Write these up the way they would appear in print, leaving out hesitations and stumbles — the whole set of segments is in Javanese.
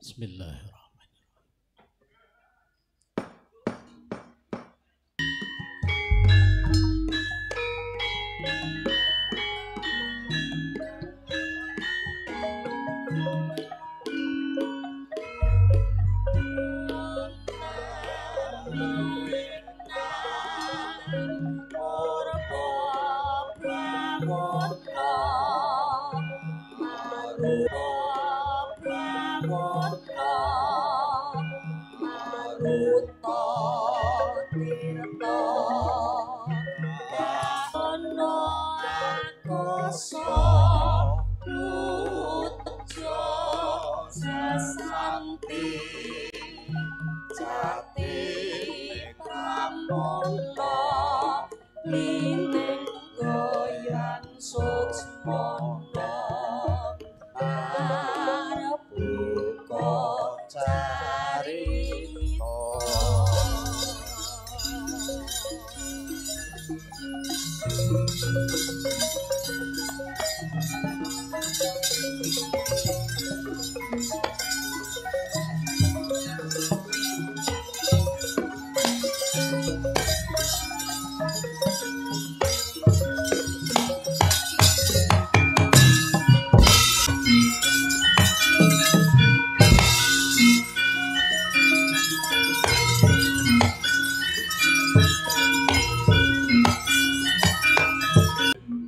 Bismillahirrahmanirrahim.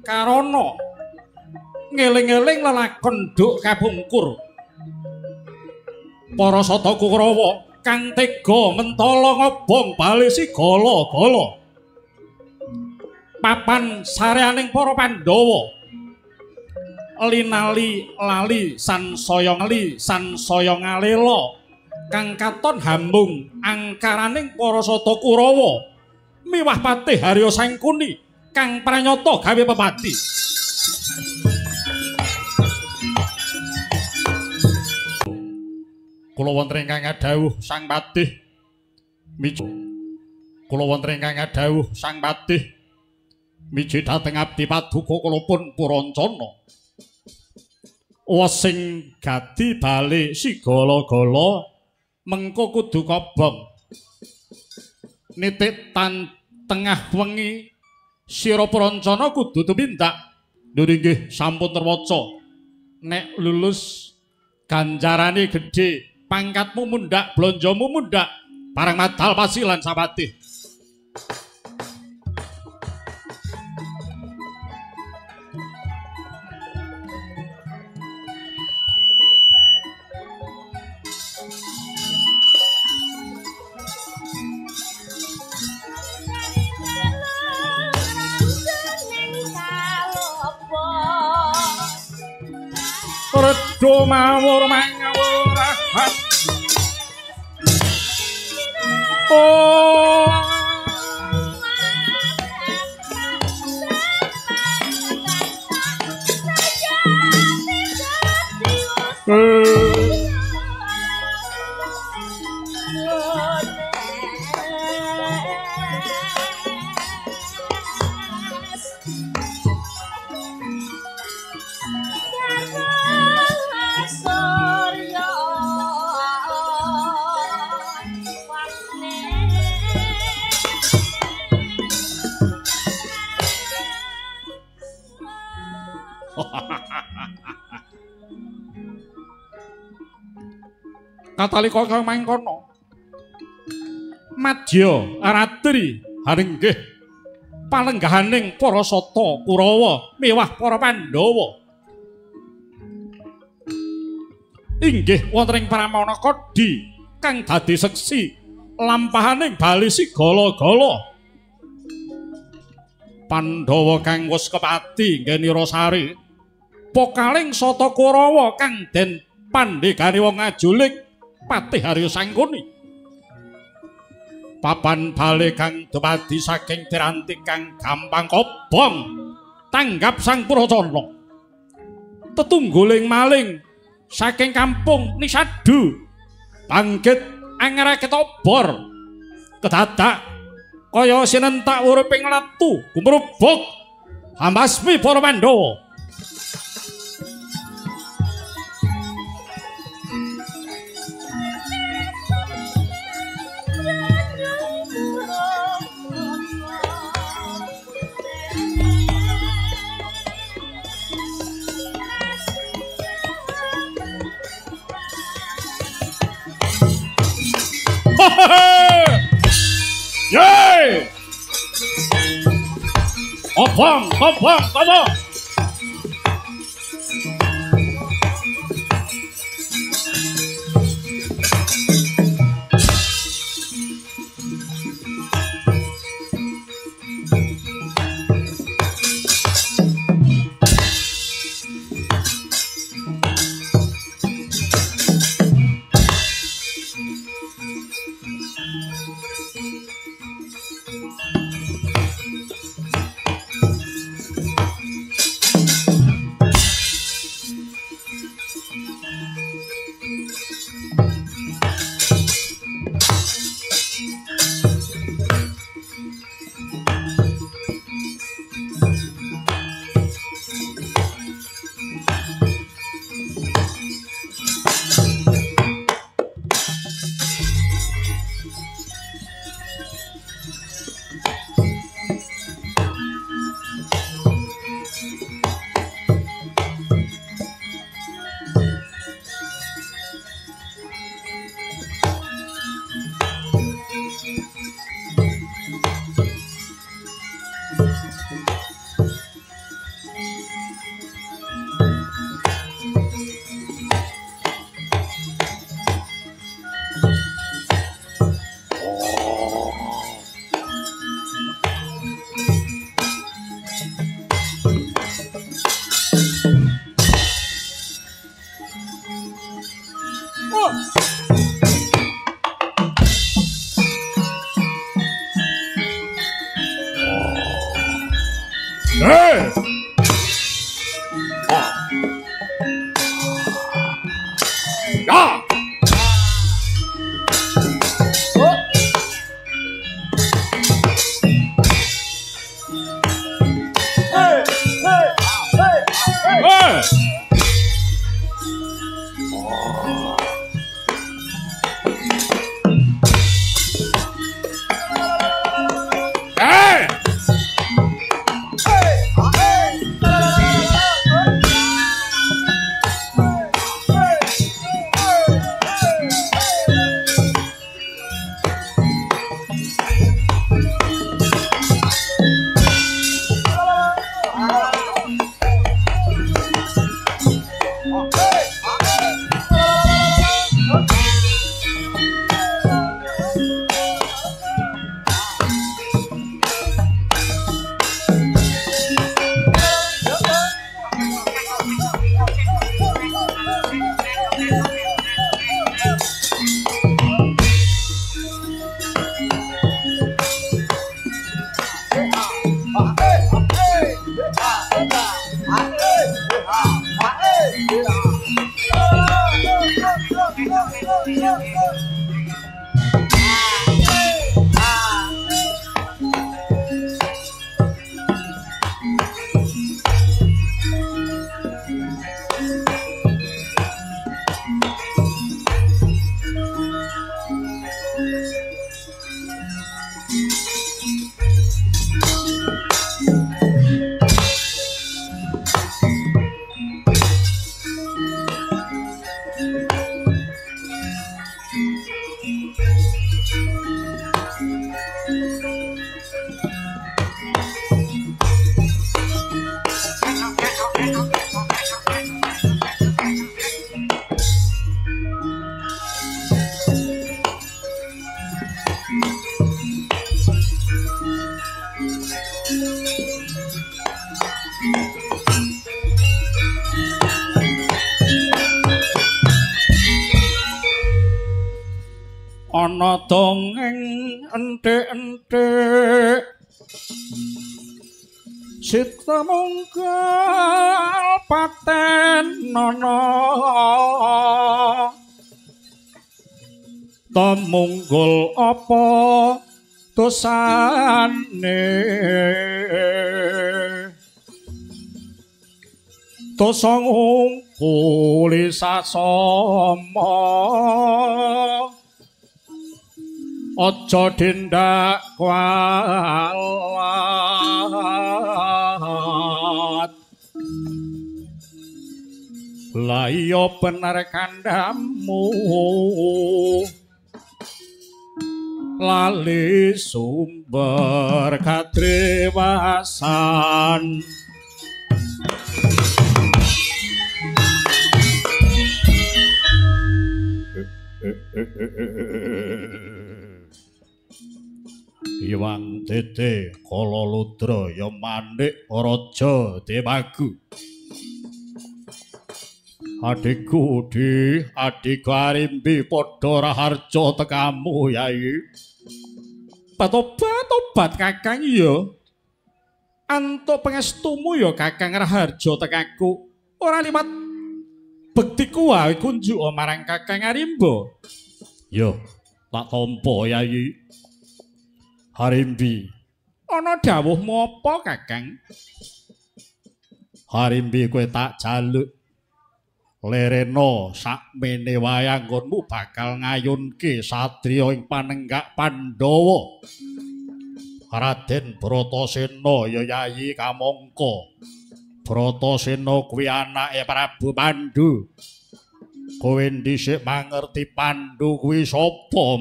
Karono ngeling-eling lelakon Duk Kabungkur para Sata Kurawa kang tega mentala ngobong bali sigala-gala papan sareaning para Pandhawa linali lali sansaya ngalela kang katon hambung angkaraning para Sata Kurawa miwah Patih Harya Sangkuni kang pranyata gawe pepati. Kula wonten ingkang ngadhawuh Sang Patih miji. Kula wonten ingkang ngadhawuh Sang Patih miji dhateng abdi paduka kula pun Purancana. Wesing gati bali sigala-gala mengko kudu kobong. Nitik tengah wengi Sira Purancana kudu tumindak. Nggih sampun terwaca. Nek lulus ganjarane gedhe, pangkatmu mundhak, blonjomu mundhak, barang madal pasilan Sapatih. Redo mawur mangawurahan katalika kang mangkono madya aratri haringgih palenggahaning para Sata Kurawa miwah para Pandhawa inggih wonten ing Pramana Kodi kang dadi seksi lampahaning bali sigala-gala Pandhawa kang wis kepati nggenira sari pokaling Sata Kurawa kang den pandhegani wong ajulik Patih Harya Sangkuni papan bale kang dumadi saking piranti kang gampang kobong tanggap Sang Puracana tetungguling maling saking kampung Nisadu bangkit angerakit obor kedadak kaya sinentak uriping latu gumrubuk hambasmi para Pandhawa. kobong. Ana dongeng enthik-enthik Sita munggal paten nana Tamunggul apa dosane Dosa ngungkuli sasama Aja dindak kualat La iya bener kandhamu lali sumber kadrewasan Iwang Tete Kala Ludra ya mandhik Raja Dewagu Adikku di adikku Arimbi padha raharja tekamu Yai Patobat Kakang ya antuk pangestumu ya Kakang raharja tekaku ora liwat bektiku wae kunjuk marang Kakang Arimba ya tak tampa Yai Harimbi ana dawuhmu apa Kakang Harimbi kowe tak jaluk lerena sakmene wae anggonmu bakal ngayunke satriya ing panenggak Pandhawa Raden Bratasena ya Yayi kamangka Bratasena kuwi anake Prabu Pandhu kowe dhisik mangerti Pandhu kuwi sapa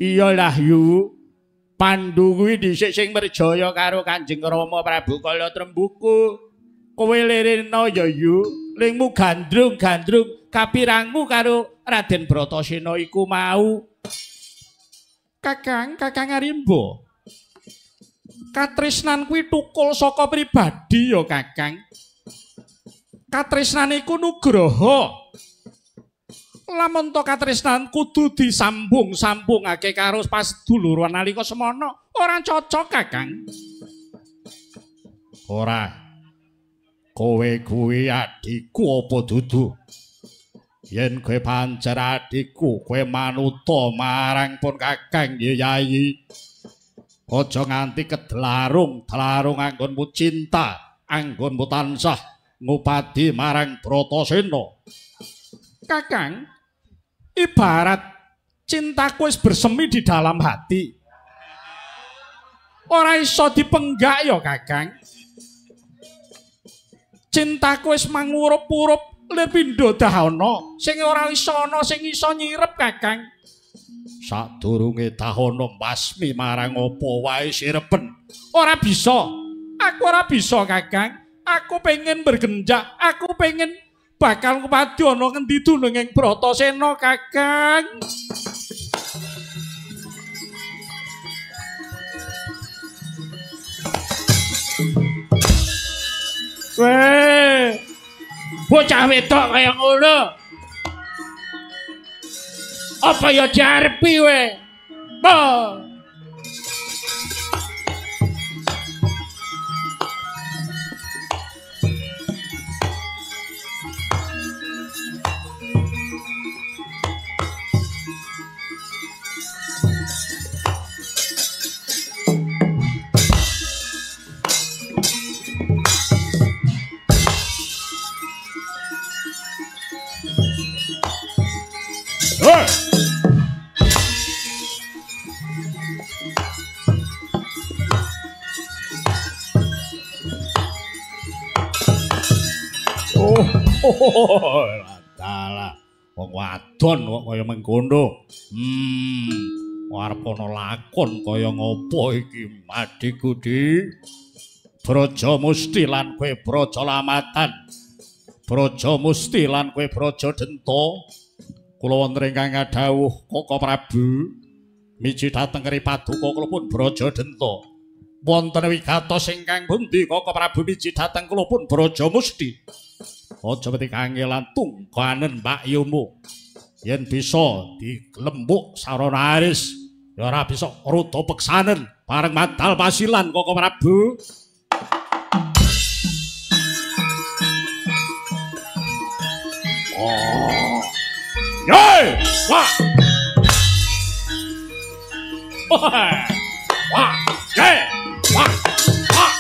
iyalah yu Pandhu kuwi dhisik sing merjaya karo Kanjeng Rama Prabu Kala Trembuku. Kowe lerena ya yu, lingmu gandrung-gandrung kapirangmu karo Raden Bratasena iku mau. Kakang Arimba. Katresnan kuwi tukul saka pribadi ya Kakang. Katresnan iku nugraha. Lamun to katresnan kudu disambung-sambungake karo paseduluran nalika semana ora cocok Kakang. Ora. Kowe kuwi adikku apa dudu? Yen kowe pancen adikku, kowe manuta marang pun Kakang Yayi. Aja nganti kedelarung anggonmu cinta, anggonmu tansah ngupadi marang Bratasena. Kakang ibarat cintaku wis bersemi di dalam hati. Ora iso dipenggak ya Kakang. Cintaku wis mangurup-urup lir pindha dahana sing ora iso ana sing iso nyirep Kakang. Sadurunge dahana basmi marang apa wae sirepen. Ora bisa. Aku ora bisa Kakang. Aku pengen bergenjak, aku pengen bakal ngupadi ana ngendi dununging Bratasena Kakang. Weh, bocah wedok kaya ngono. Apa ya diarepi weh? Dalah wong wadon kok kaya mengkono. Arep ana lakon kaya ngopo iki adikku di Braja Musti lan kowe Braja Lamatan. Braja Musti lan kowe Braja Denta. Kula wonten ingkang dawuh Kaka Prabu miji dhateng keri paduka kula pun Braja Denta. Wonten wigatos ingkang pundi Kaka Prabu miji dhateng kula pun Braja Musti. Aja mesti kangelan tungganen Mbak Yumu. Yen bisa dilembuk sarana aris, ya ora bisa ruda peksanen bareng madal pasilan Kaka Prabu. Oh. Yey! Wah! Wah! Wah! Yey! Wah! Wah!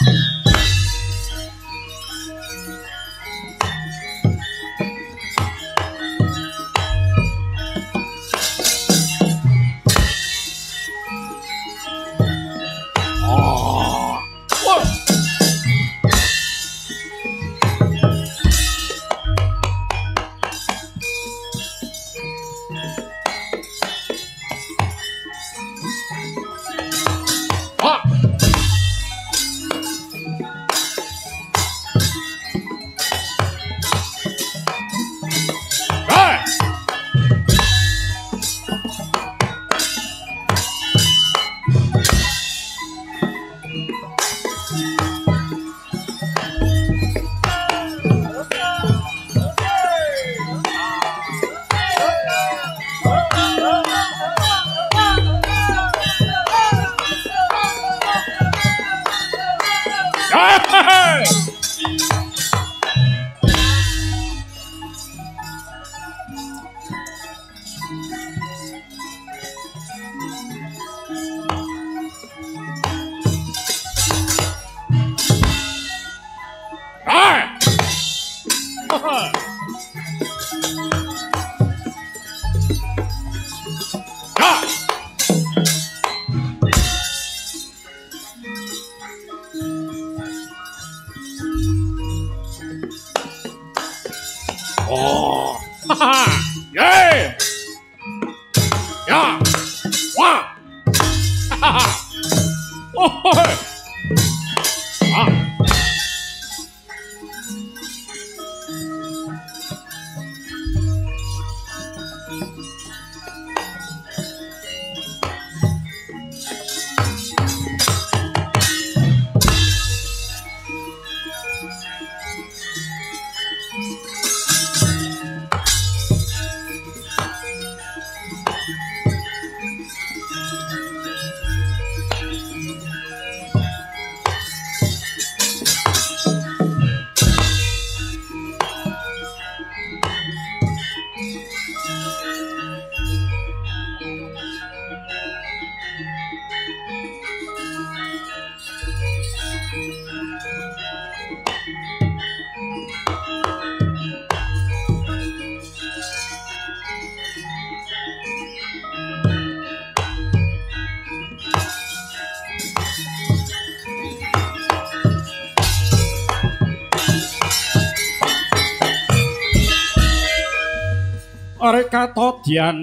Rekatodyan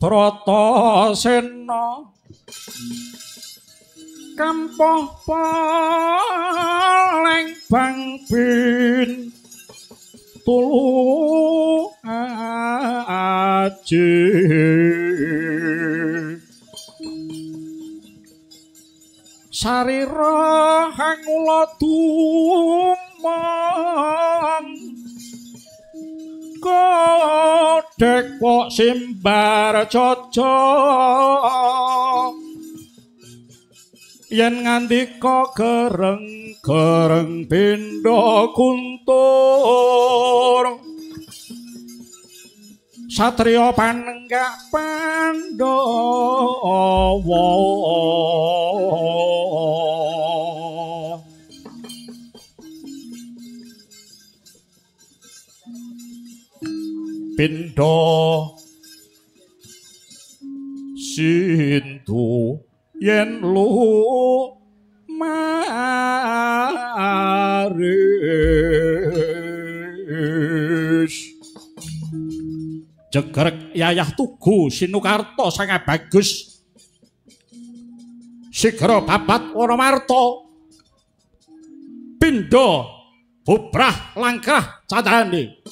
Bratasena kampoh paleng bangbin tulu aji sarira hangula dumong kodhek kok simbar caca yen ngandika gereng-gereng pindha kuntur satriya panenggak Pandhawa pindha sintu yen lumaris jegrek yayah tugu sinukarta sangat bagus sigra babat Wanamarta pindha bubrah langkrah candane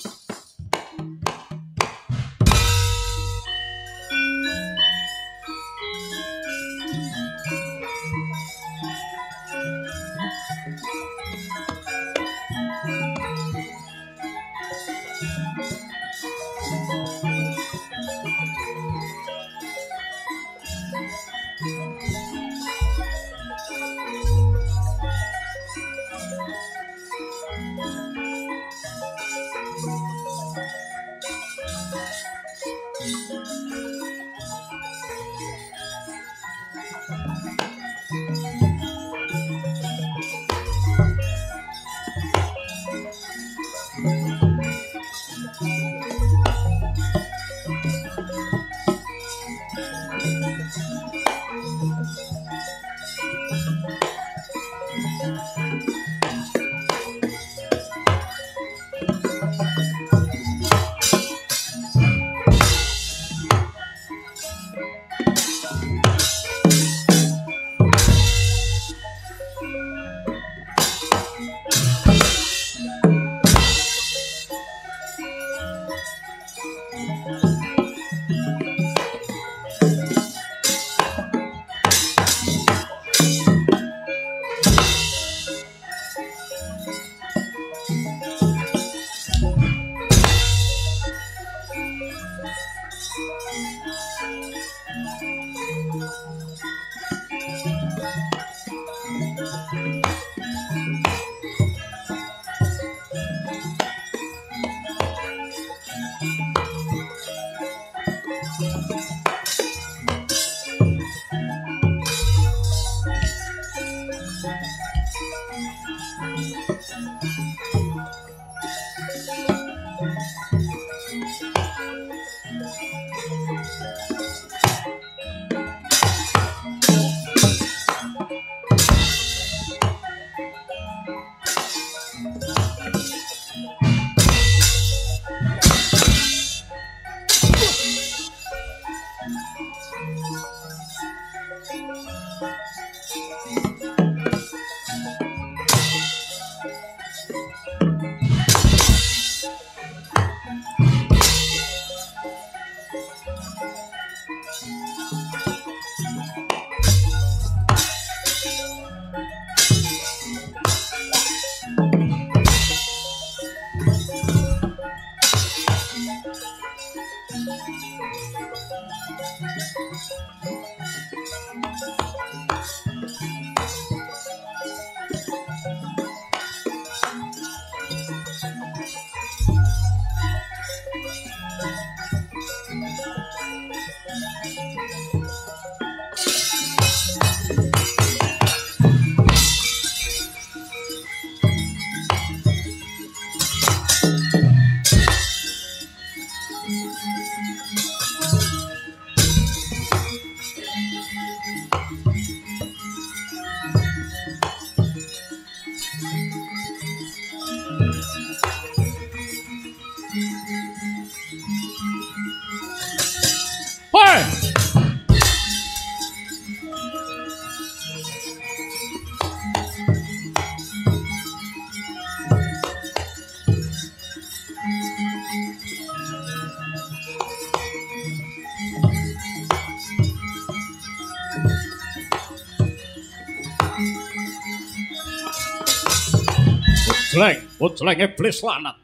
Bojleng iblis lanat.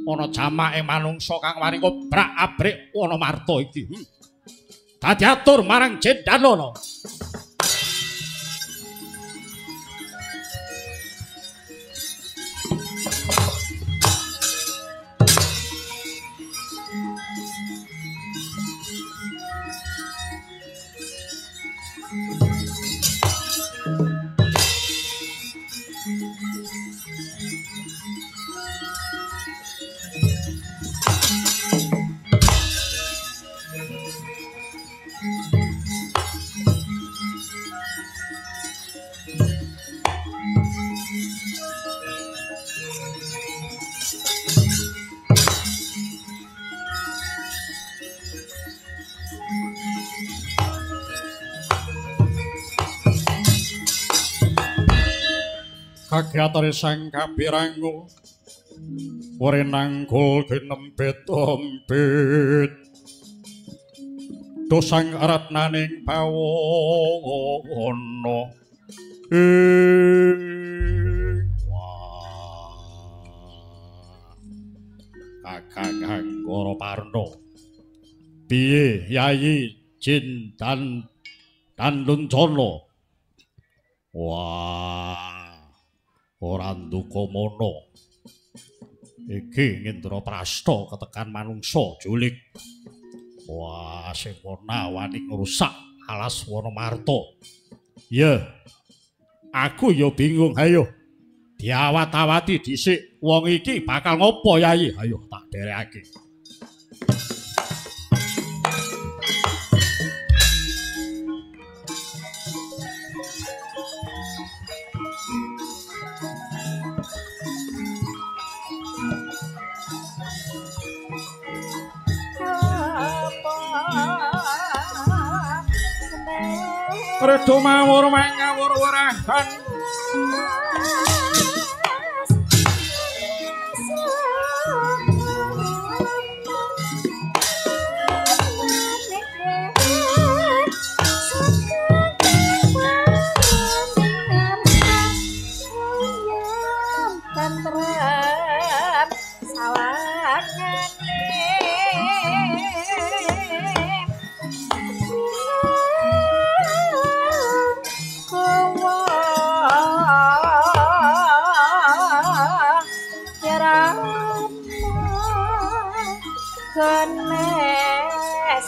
Ana jamake manungsa kang wani kobrak-abrik ana marta iki. Dadi atur marang Jendalana. Kagiatane sang kapirangu ore nanggul ginempit-empit dosang ratnaning pawana Kakang Anggara Parna piye Yayi Jin dan Luncana ora nduka mono iki Ngendraprasta ketekan manungsa julik sing wani ngrusak alas Wonomarta ya aku ya bingung ayo diawat-awati dhisik wong iki bakal ngopo Yayi ayo tak derekake Redo mawur mangawur warahan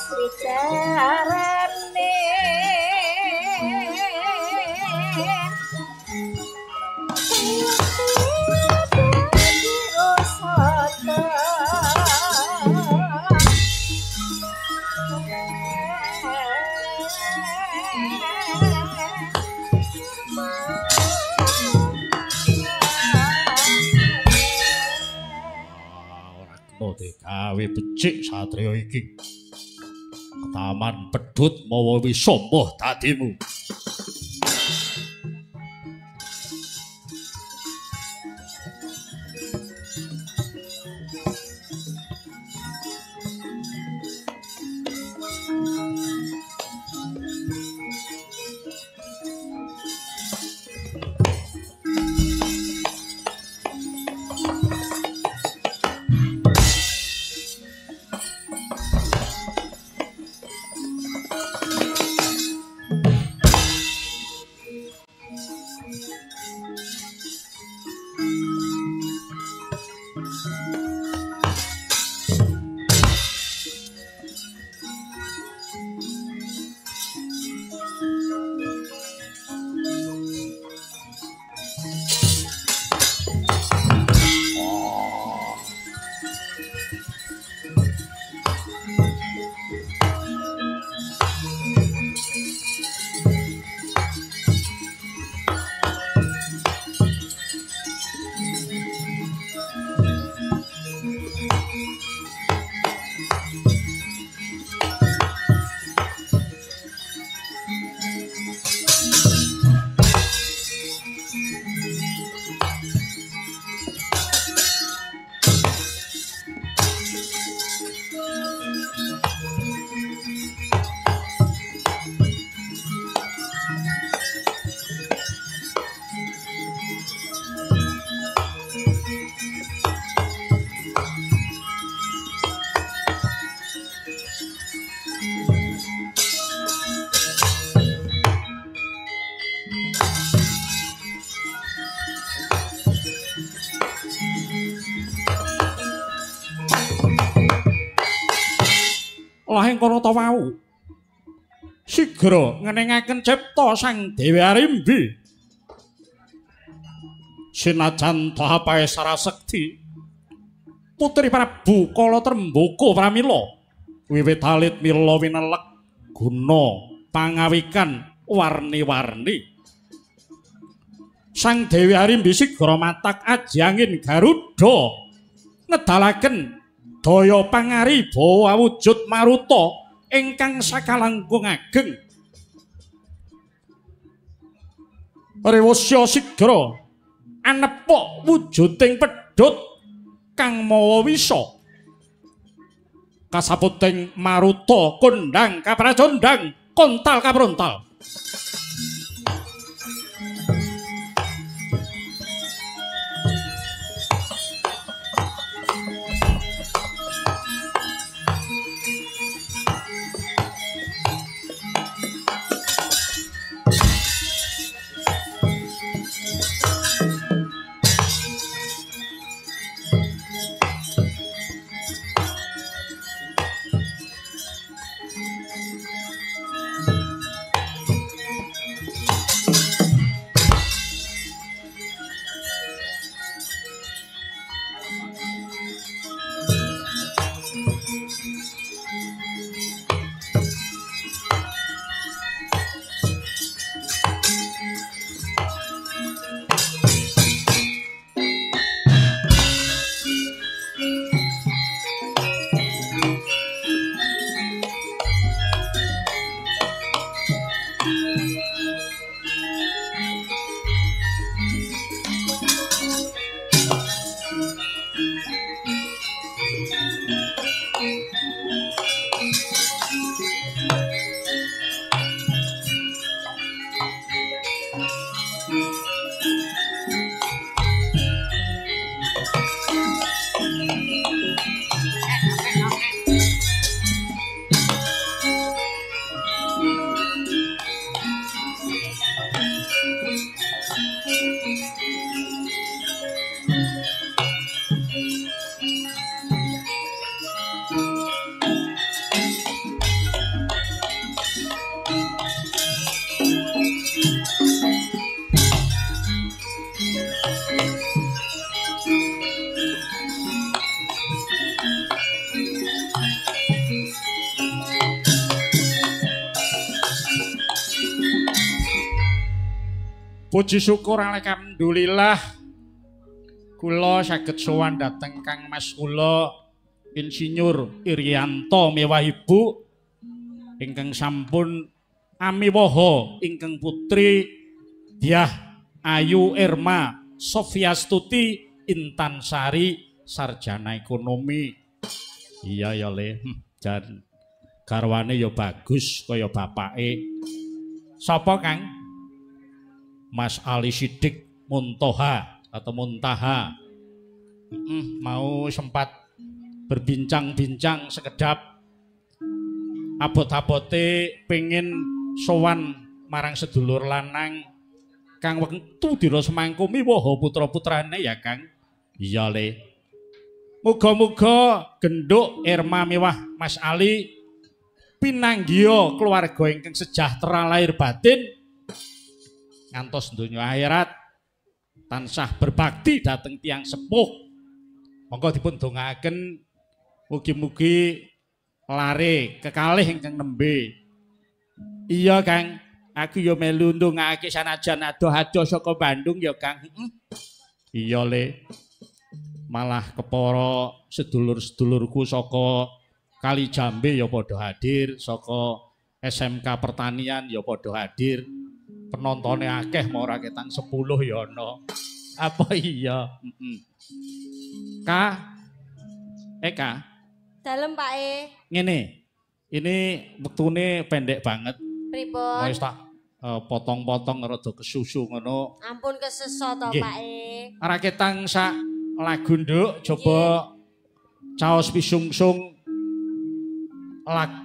sricarane Gawe becik satriya iki ketaman pedhut mawa wisa mbah dadimu lahing kono ta wau sigra ngenengaken cipta sang Dewi Arimbi sinajan tahapae Sarasekti putri Prabu Kala Trembaka pramila wiwit alit mila winelek guna pangawikan warni-warni sang Dewi Arimbi sigra matak aji angin Garuda ngedalaken daya pangariba awujud maruta ingkang sakalangkung ageng rewasya sigra anepok wujuding pedhut kang mawa wisa kasaputing maruta kondhang kaprajondhang kontal kaprontal Puji syukur alhamdulillah kula saged sowan dhateng Kang Mas kula Insinyur Irianto miwah Ibu ingkang sampun amiwaha ingkang putri Diah Ayu Irma Sofyastuti Intan Sari sarjana ekonomi. Iya ya Le, jan garwane ya bagus kaya bapake. Sapa Kang? Mas Ali Sidik Muntoha atau Muntaha. Mau sempat berbincang-bincang sekedap abot-abote pengen sowan marang sedulur lanang Kang wektu dira semangku miwaha putra-putrane ya Kang. Iya Le. Muga-muga genduk Irma miwah Mas Ali pinanggiya keluarga ingkang sejahtera lahir batin ngantos donya akhirat tansah berbakti dhateng tiyang sepuh. Monggo dipun dongaaken mugi-mugi lare kekalih ingkang nembe. Iya Kang, aku ya melu ndongaake sanajan adoh-adoh saka Bandung ya Kang. Iya Le. Malah kepara sedulur-sedulurku saka Kali Jambe ya padha hadir, saka SMK Pertanian ya padha hadir. Penontonnya akeh mau ora ketang 10 ya ana. Apa iya? Ka? Ka? Dalem Pak Ngene. Ini wektune pendek banget. Pripun? Wis tak potong-potong rada kesusu ngono. Ampun keseso to Pak Ora ketang sak lagu nduk coba caos pisungsung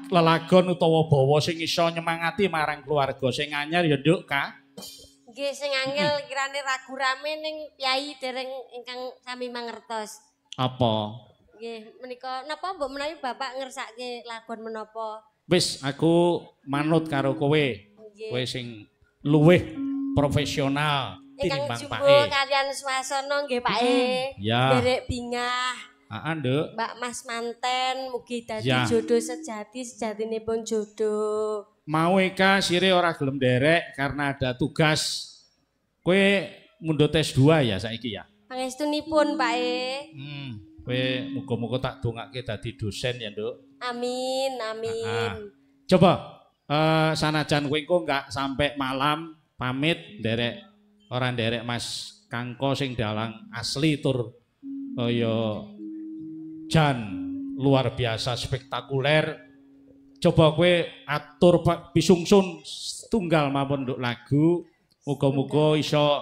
lelagon utawa bawa sing iso nyemangati marang keluarga sing anyar ya nduk Ka. Nggih sing angel kirane ragu rame ning piyai dereng ingkang sami mangertos. Apa? Nggih menika napa mbok menawi Bapak ngersake lagon menapa? Wis aku manut karo kowe. Kowe sing luwih profesional tinimbang Pak Ingkang jumbo kalian swasana nggih Pak Ya. Derek bingah. Nduk. Mbak Mas manten mugi dadi Ya. jodoh sejatinipun jodoh. Mau Eka sire ora gelem derek karena ada tugas. Kowe mundhut tes 2 ya saiki ya. Pangestunipun Pak Kowe muga-muga tak dongake dadi dosen ya, Nduk. Amin, amin. Coba sanajan kowe engko enggak sampai malam pamit derek ora derek Mas Kangko sing dalang asli tur kaya jan luar biasa spektakuler. Coba kowe atur pisungsun tunggal mawon nduk lagu. Muga-muga iso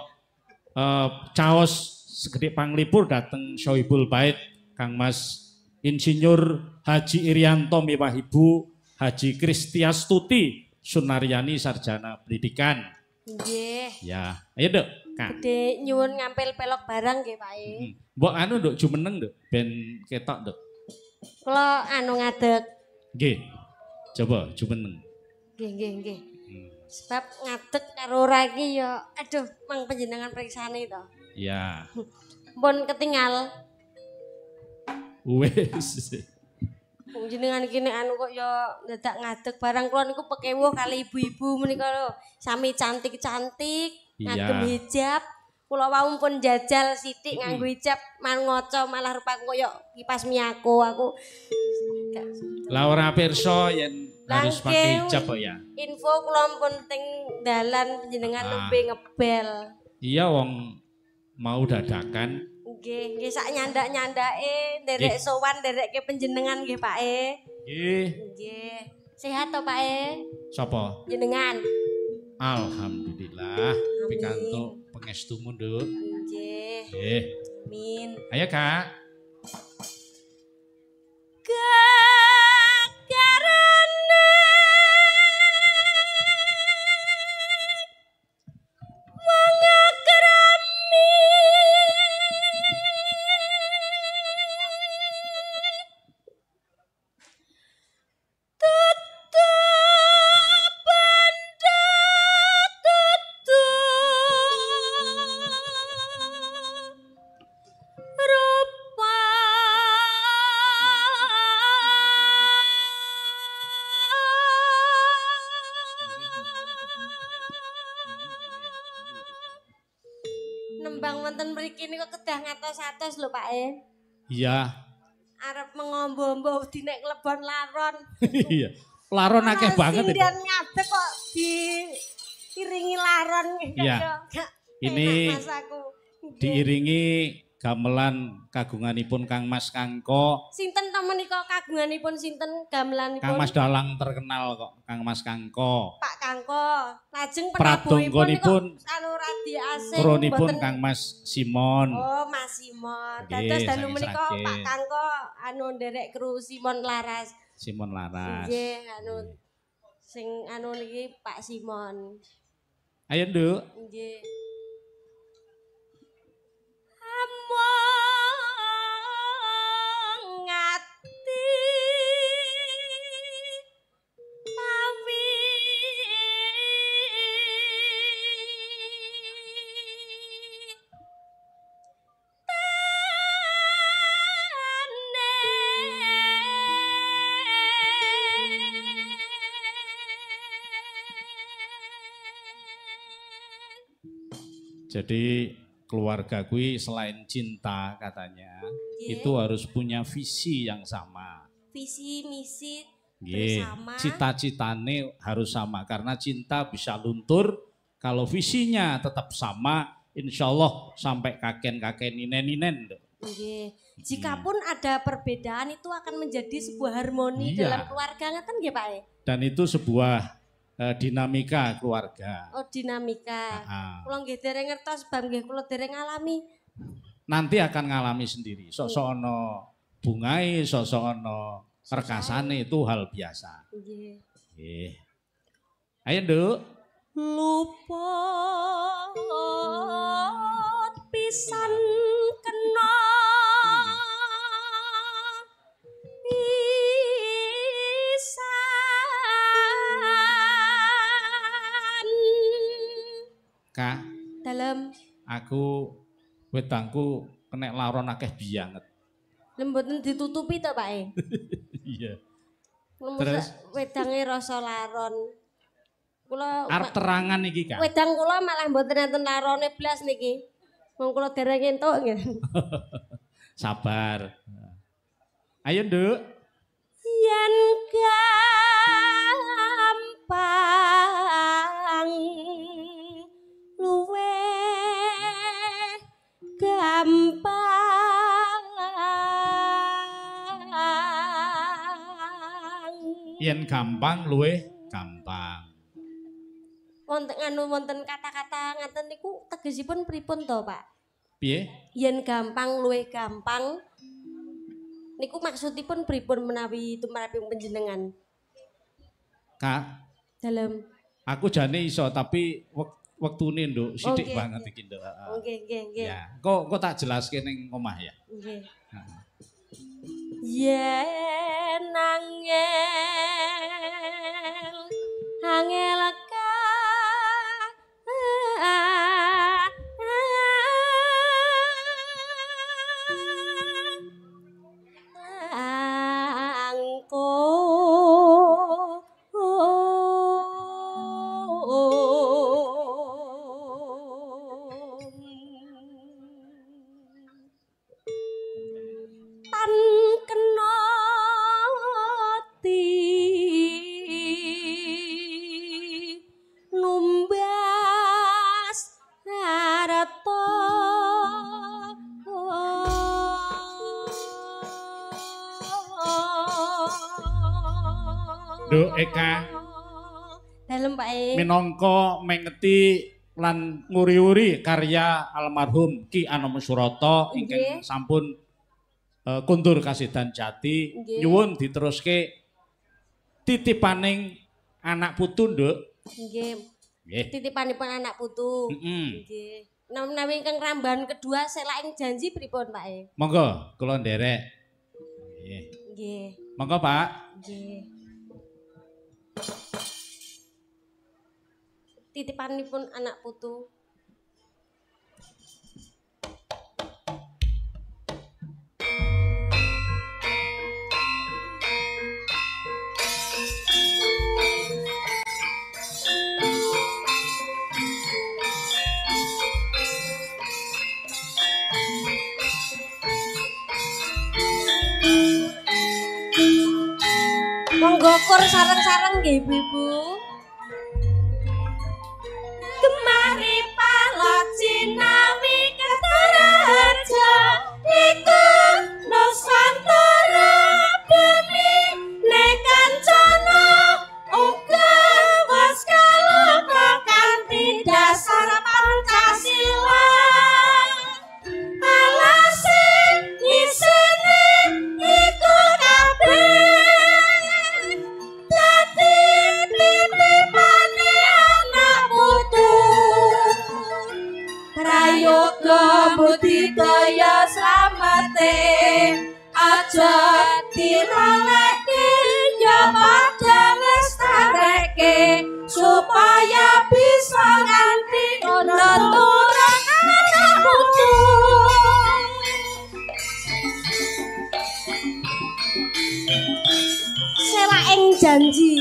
caos segede panglipur dateng Sohibul Bait Kang Mas Insinyur Haji Irianto miwah Ibu Haji Kristiastuti Sunaryani sarjana pendidikan. Nggih. Ya, ayo Nduk. Gede nyuwun ngampil pelok barang nggih Pak Mbok anu Nduk jumeneng Nduk ben ketok Nduk. Kula anu ngadeg. Nggih. Coba jumeneng. Nggih. Sebab ngadeg karo ora iki ya aduh mang panjenengan periksane to. Ya. Pun ketinggal. Wes. Jenengan iki nek anu kok ya dadak ngadeg barang kula niku pekewuh kali ibu-ibu menika lho. Sami cantik-cantik, ngagem hijab. Kula wau pun jajal sithik nganggo hijab, mangoco malah rupaku koyo kipas miyako aku. Lah ora pirsa yen harus pakai hijab kok ya. Info kula pun teng dalan panjenengan nembe ngebel. Iya wong mau dadakan. Nggih sak nyandak-nyandake nderek sowan nderekke panjenengan nggih Pak Nggih. Nggih. Sehat to Pak Sapa? Jenengan. Alhamdulillah pikantuk pangestumu Nduk. Nggih. Nggih. Amin. Ayo Kak. Rupa Nembang wonten mriki niku kedah ngatos-atos lho Pak Iya. Arep mengombo-ombo dinek klebon laron. Iya. Laron akeh banget iki. Sindian ngadeg kok diiringi laron. Iya. Ini diiringi gamelan kagunganipun Kang Mas Kangko. Sinten to menika kagunganipun sinten gamelanipun? Kang Mas Dalang terkenal kok, Kang Mas Kangko. Pak Kangko. Lajeng pradonggonipun anu radi asing kronipun Kang Mas Simon. Oh, Mas Simon. Dados dalu menika Pak Kangko anu nderek kru Simon Laras. Simon Laras. Nggih, anu sing anu niki Pak Simon. Ayo, Nduk. Nggih. Jadi keluarga kui selain cinta katanya itu harus punya visi yang sama. Visi, misi, sama. Cita-citane harus sama karena cinta bisa luntur kalau visinya tetap sama. Insya Allah sampai kakek-kakek ninen-ninen. Jikapun ada perbedaan itu akan menjadi sebuah harmoni dalam keluarga kan nggih Pak? Dan itu sebuah dinamika keluarga. Oh, dinamika. Kula nggih dereng ngertos bab nggih kula dereng ngalami. Nanti akan ngalami sendiri. Sosok ana bungae, sosok ana rekasane itu hal biasa. Nggih. Nggih. Ayo, Nduk. Luput pisan kena Kak, dalam aku wedangku kena laron akeh bianget. Lemboten ditutupi to, Pak? Iya. Terus wedange rasa laron. Kula arep terangan iki, Kak. Wedang kula malah mboten enten larone blas niki. Wong kula dereng entuk nggih. Sabar. Ayo, Nduk. Yen gampang luwe gampang yen gampang luwe gampang wonten kata-kata ngaten niku tegesipun pripun to Pak? Piye? Yen gampang luwe gampang niku maksudipun pripun menawi tumraping panjenengan? Kak dalem aku jane iso tapi wektune Nduk sithik banget iki Nduk. Nggih. Ya, kok tak jelaske ning omah ya. Nggih. Yen angel ka Nduk Eka dalem Pak minangka mengeti lan nguri-uri karya almarhum Ki Anom Surata ingkang sampun kundur kasidan jati nyuwun diteruske titipaning anak putu Nduk. Nggih. Titipanipun anak putu. Nggih. Menawi ingkang rambahan kedua selaing janji pripun Pak? Monggo kula nderek. Nggih. Nggih. Monggo Pak. Nggih. Titipanipun anak putu. syukur sareng-sareng nggih Ibu-ibu. Kemari palot Cinawi Kertaraja iku Nusantara bumi nekancana uga was kaloka kanthi dasar Pancasila. Alase isine iku kabeh dadi titipane anak putu. Prayoga budidaya slamete aja diraleke ya padha lestareke supaya bisa nganti nuturun anak putu. Selaing janji.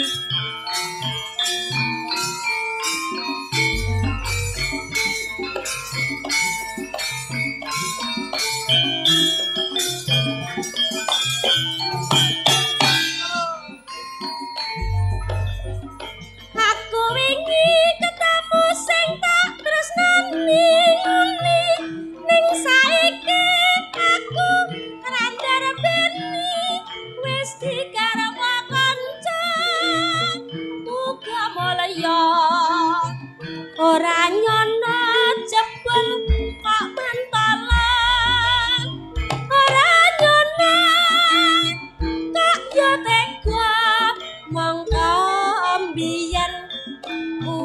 Aku wingi ketemu sing tak tresnani ning saiki aku randar beni wis digarap kanca muga mulya ora nyono jebul kok mantalan ora nyono kok yo tega mongko mbiyen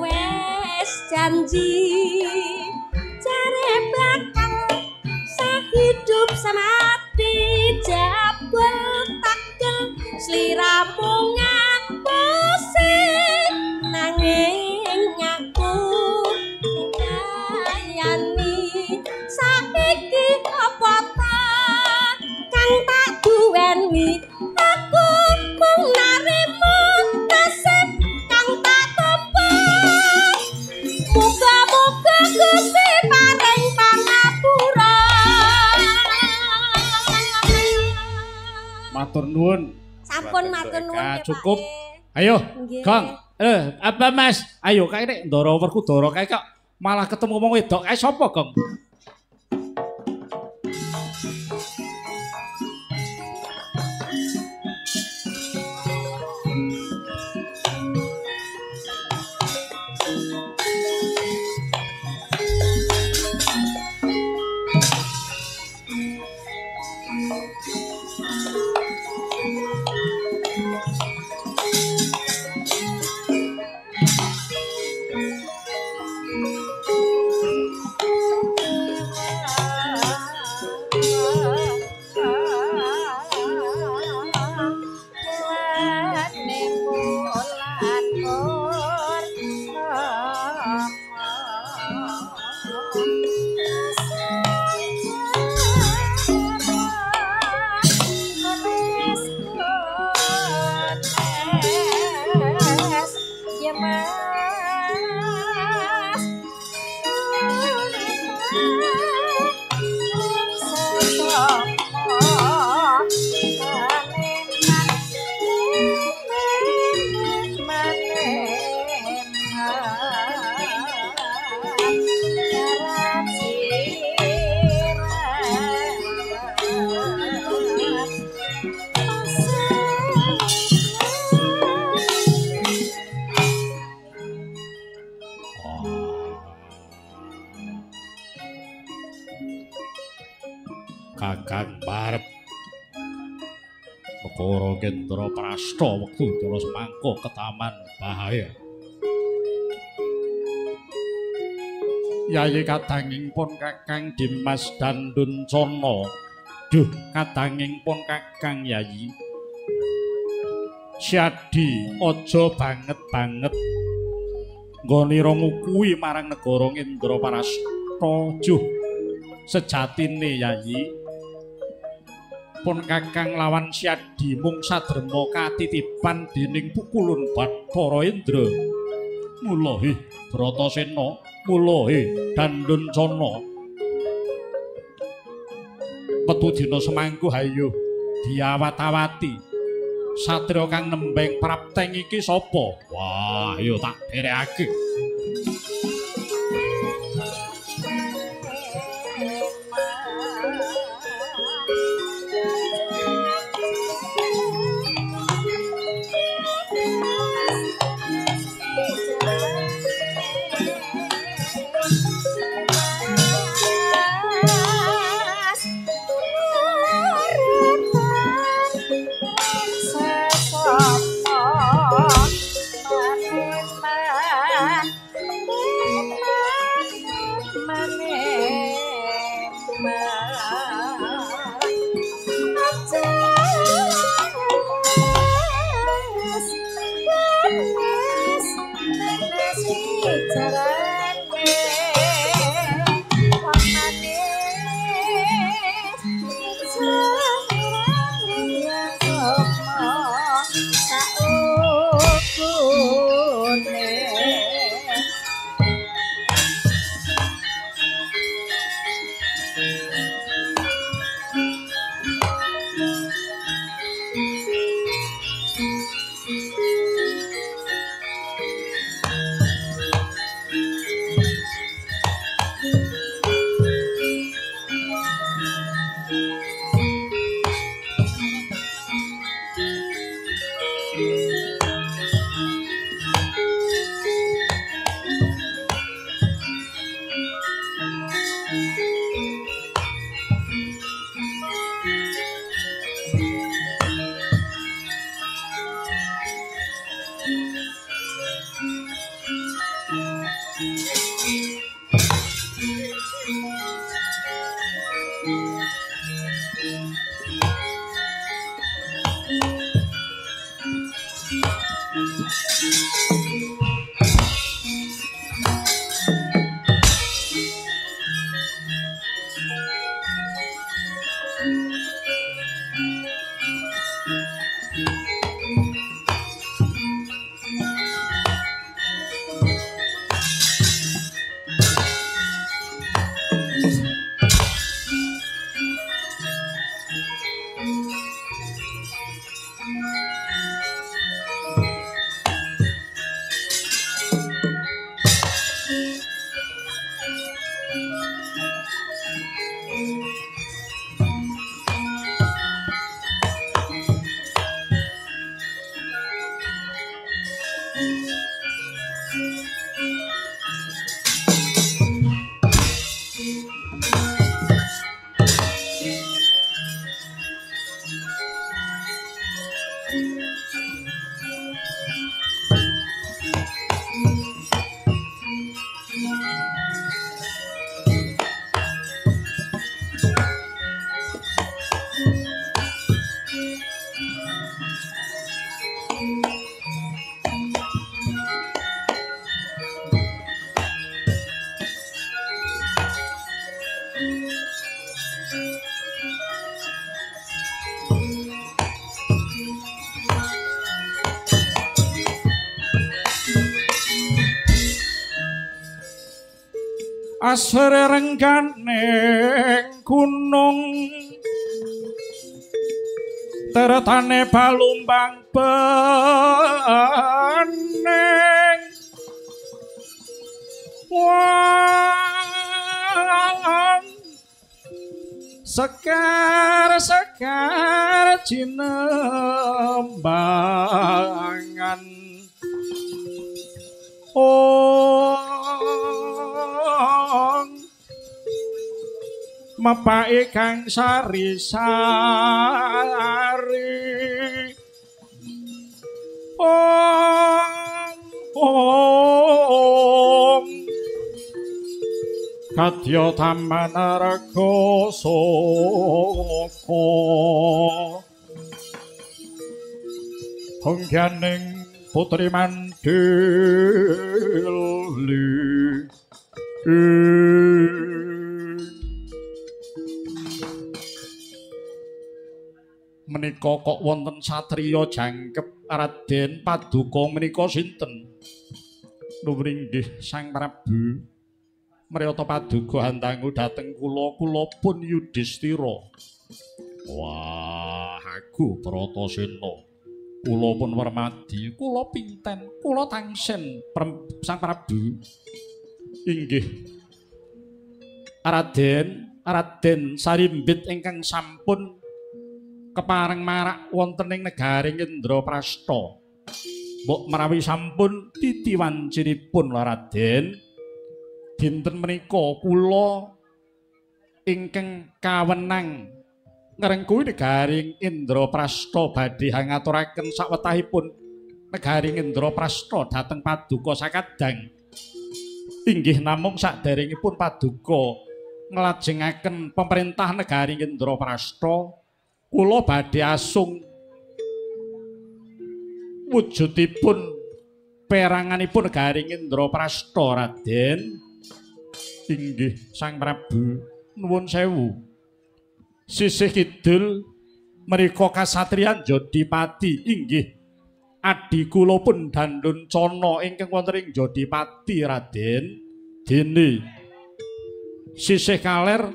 wis janji jare bakal sehidup semati jabul takkel sliramu ngapusi nanging aku kayani saiki apa ta kang tak duweni aku mung narimu nasib kang tak tumpes muga-muga Gusti paring pangapura. Matur nuwun. Sampun matur nuwun cukup. Ayo, Gong. Apa Mas? Ayo kae nek ndara Werkudara kae kok malah ketemu wong wedok kae sapa, Gong? Kakang barep Negara Kendra Prasta wektu Ndara Semangka ketaman bahaya. Yayi kadangipun Kakang Dimas Danduncana. Duh, kadangipun Kakang Yayi. Syadi aja banget-banget nggonira ngukuhi marang negara Kendra Prasta. Juh, sejatine Yayi pun Kakang lawan Syadi mung sadrema katitipan dening pukulun Bathara Indra. Mula Bratasena, mula Danduncana. Metu dina semangku hayo diawat-awati. Satria kang nembeng prapteng iki sapa? Wah, yo tak berekake. Asre rengganing gunung teretane palumbang bening wong sekar jinembangan mapake kang sari-sari kadya taman rega soko hongganing putri mandeli menika kok wonten satriya jangkep Raden Paduka menika sinten? Nuwun inggih Sang Prabu. Mriyata Paduka handangu dhateng kula pun Yudhistira. Wah, aku Bratasena. Kula pun wermadi, kula pinten, kula tangsen Sang Prabu. Inggih. Raden Sarimbit ingkang sampun kepareng marak wonten ing negaring Indraprastha. Mbok menawi sampun titiwanciripun Raden, dinten menika kula ingkang kawenang ngrengkuhi negaring Indraprastha badhe ngaturaken sawetahipun negaring Indraprastha dhateng Paduka sakadang. Inggih namung saderengipun Paduka nglajengaken pemerintah negaring Indraprastha, kula badhe asung wujudipun peranganipun negaring Indraprastha Raden. Inggih Sang Prabu nuwun sewu. Sisih kidul mriku kasatriyan Jodipati, inggih adi kula pun Danduncana ingkang wonten ing Jodipati Raden. Dene sisih kaler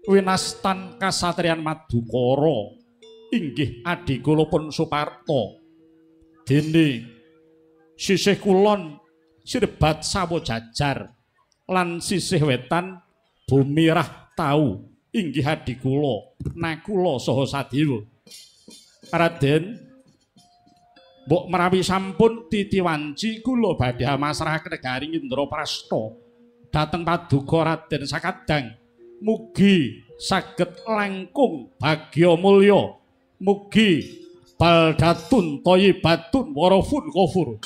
winastan kasatriyan Madukara, inggih adi kula pun Suparta. Dene sisih kulon Sirebat Sawojajar lan sisih wetan Bumirah Tau, inggih adi kula Nakula saha Sadewa. Raden, mbok menawi sampun titiwanci kula badhe masrahaken negaring Indraprastha dhateng Paduka Raden sakadang. Mugi saged langkung bagya mulya. Mugi baldatun thayyibatun warafun ghafur.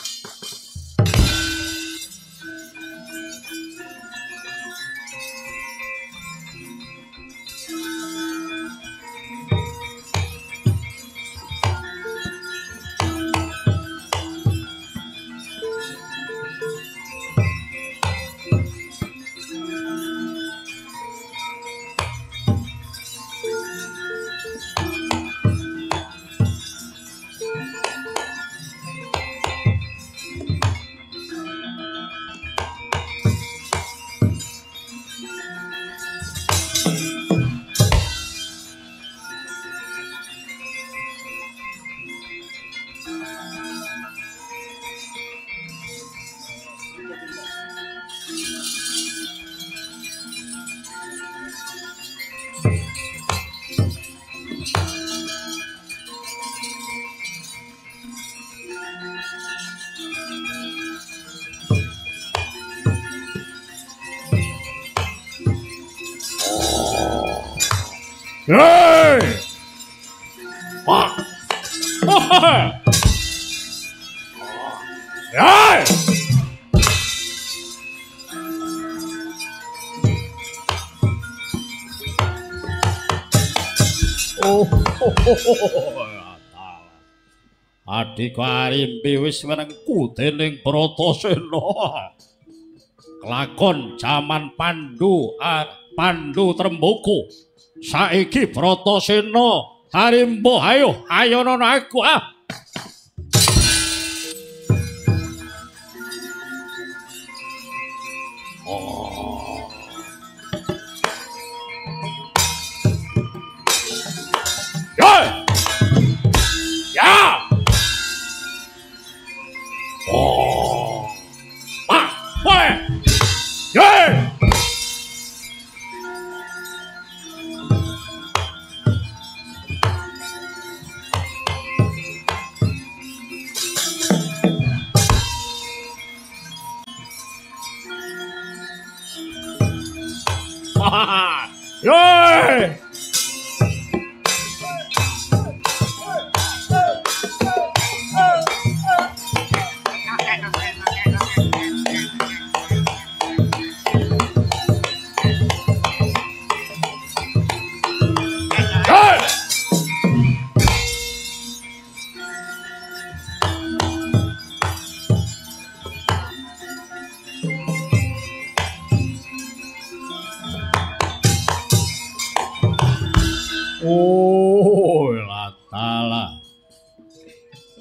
Hey! Wah! Hey! Adhiku Arimbi wis menengku dening Bratasena. Kelakon jaman Pandhu Tremboko. Saiki Bratasena Harimba, ayo ayono aku ah. Ya! Ya! Oh! Ah! Woi! Ye! Yoi! Oh, latala.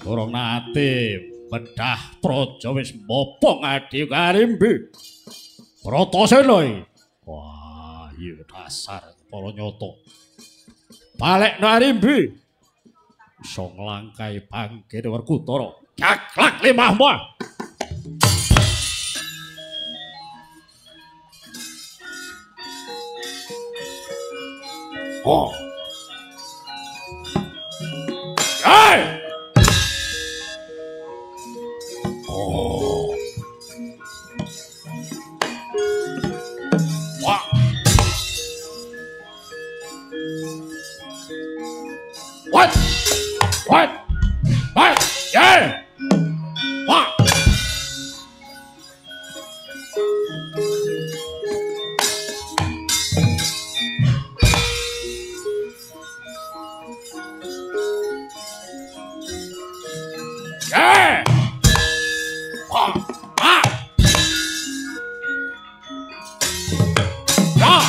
Durung nate bedah praja wis mbopong Adhiku Arimbi. Bratasena. Wah, iya dasar para nyata. Balekno Arimbi. Song langkai bangke dewer Kutara. Gaglak limahmu. Oh. Hey! Oh. Wah. What? What? What? Yeah! Wah. Yeah! Wah. Ah! Yeah!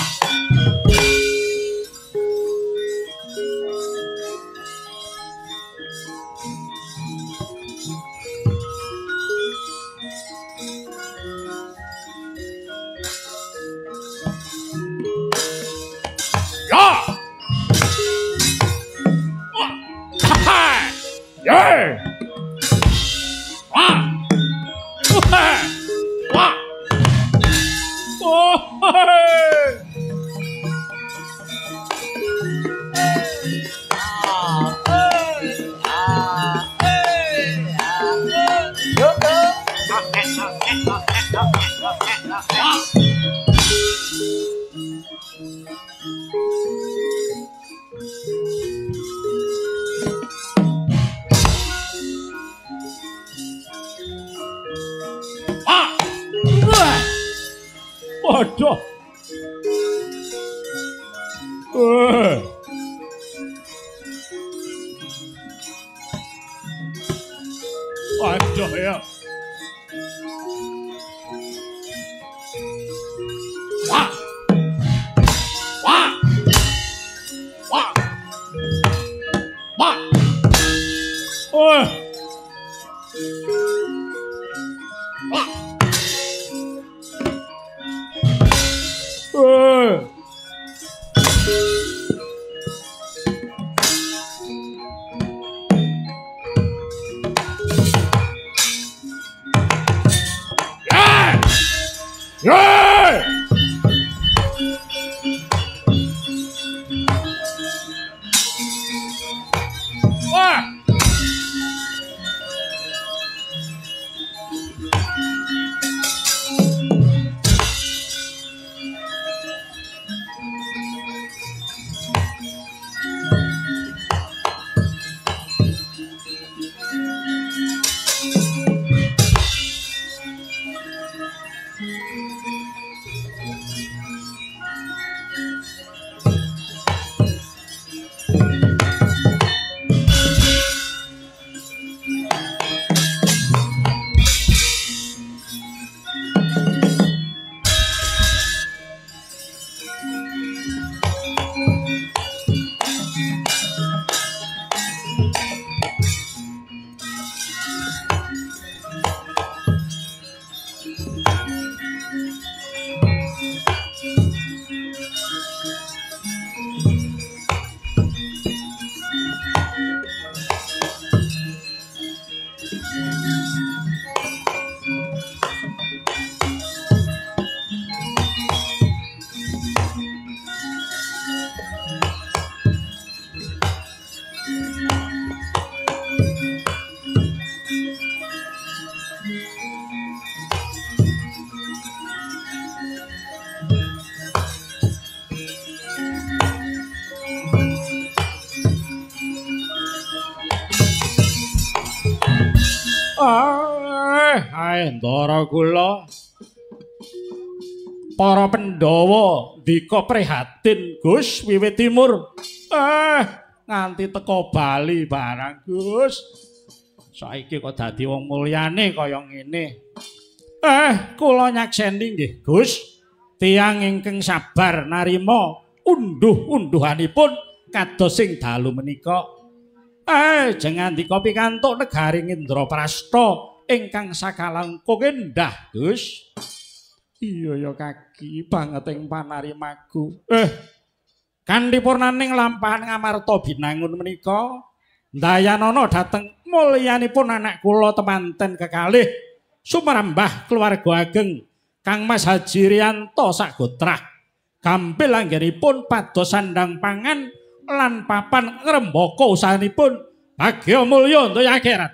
Yeah! Wah. Ha-ha! Yeah! Wah! Wah! Wah! Oh! Hey! Ah! Waduh. Waduh ya. Wah. Wah. Wah. Wah. Oh. Wah. Yeah! Yeah! Wah! Ndara kula para Pandhawa ndika prihatin Gus wiwit timur nganti teka Bali barang Gus saiki kok dadi wong mulyane kaya ngene kula nyakseni nggih Gus tiyang ingkang sabar narima unduh-unduhanipun kados sing dalu menika jangan dika pikantuk negari Indraprasta ingkang sakalangkung endah Gus. Iya ya kaki banget ing panarimaku. Kanthi purnaning lampahan ngamarta binangun menika ndayanana dhateng mulyanipun anak kula temanten kekalih sumrambah keluarga ageng Kang Mas Haji Rianto sagotrah gampil anggenipun pados sandang pangan lan papan ngrembaka usahanipun bagya mulya ntoya akhirat.